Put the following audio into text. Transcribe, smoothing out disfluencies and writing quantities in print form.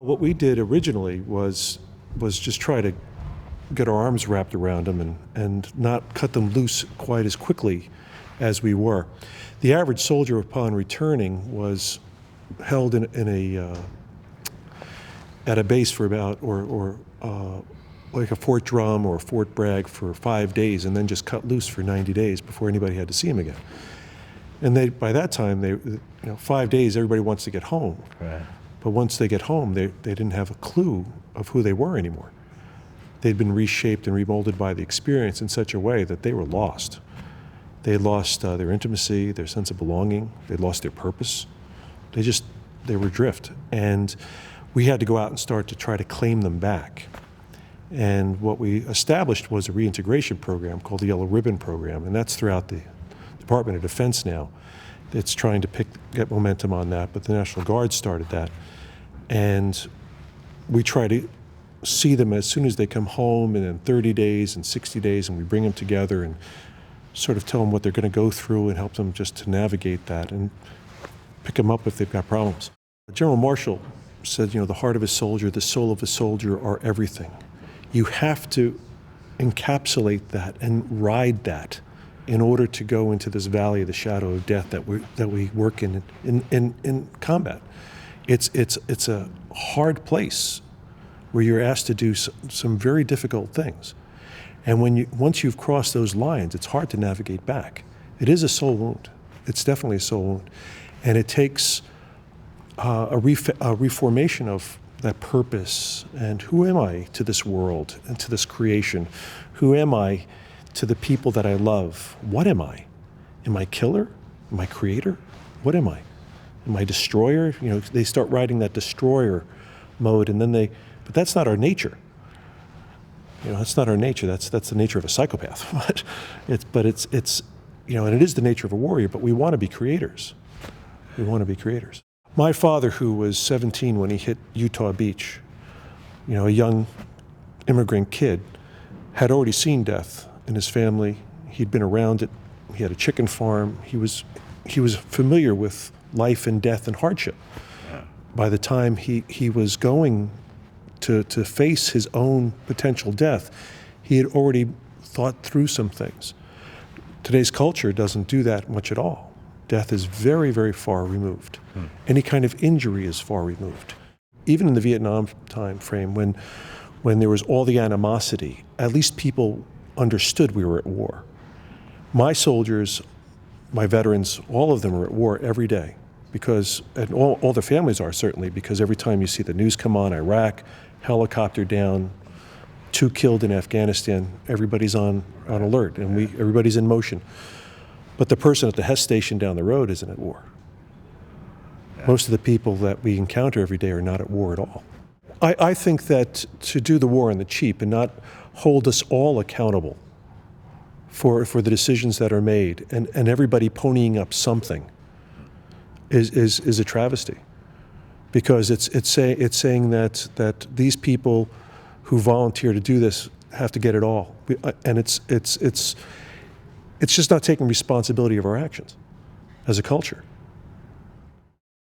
What we did originally was just try to get our arms wrapped around them and not cut them loose quite as quickly as we were. The average soldier upon returning was held at a base for about, like a Fort Drum or Fort Bragg for 5 days, and then just cut loose for 90 days before anybody had to see him again. And by that time, 5 days, everybody wants to get home. Right. But once they get home, they didn't have a clue of who they were anymore. They'd been reshaped and remolded by the experience in such a way that they were lost. They lost their intimacy, their sense of belonging. They lost their purpose. They were adrift. And we had to go out and start to try to claim them back. And what we established was a reintegration program called the Yellow Ribbon Program, and that's throughout the Department of Defense now. It's trying to get momentum on that, but the National Guard started that. And we try to see them as soon as they come home, and in 30 days and 60 days, and we bring them together and sort of tell them what they're going to go through and help them just to navigate that and pick them up if they've got problems. General Marshall said, the heart of a soldier, the soul of a soldier are everything. You have to encapsulate that and ride that in order to go into this valley of the shadow of death that we work in combat. It's a hard place where you're asked to do some very difficult things. And once you've crossed those lines, it's hard to navigate back. It is a soul wound. It's definitely a soul wound. And it takes a reformation of that purpose and who am I to this world and to this creation? Who am I to the people that I love? What am I? Am I killer? Am I creator? What am I? Am I destroyer? They start riding that destroyer mode, and then but that's not our nature. That's not our nature. That's the nature of a psychopath. but it's and it is the nature of a warrior. But we want to be creators. We want to be creators. My father, who was 17 when he hit Utah Beach, a young immigrant kid, had already seen death in his family. He'd been around it. He had a chicken farm. He was familiar with life and death and hardship. Yeah. By the time he was going to face his own potential death, he had already thought through some things. Today's culture doesn't do that much at all. Death is very, very far removed. Any kind of injury is far removed. Even in the Vietnam time frame, when there was all the animosity, at least people understood we were at war. My soldiers, my veterans, all of them are at war every day, and all their families are certainly, because every time you see the news come on, Iraq, helicopter down, 2 killed in Afghanistan, everybody's on alert, and everybody's in motion. But the person at the Hess station down the road isn't at war. Yeah. Most of the people that we encounter every day are not at war at all. I think that to do the war on the cheap and not hold us all accountable for the decisions that are made and everybody ponying up something is a travesty. Because it's saying that these people who volunteer to do this have to get it all. And it's just not taking responsibility of our actions as a culture.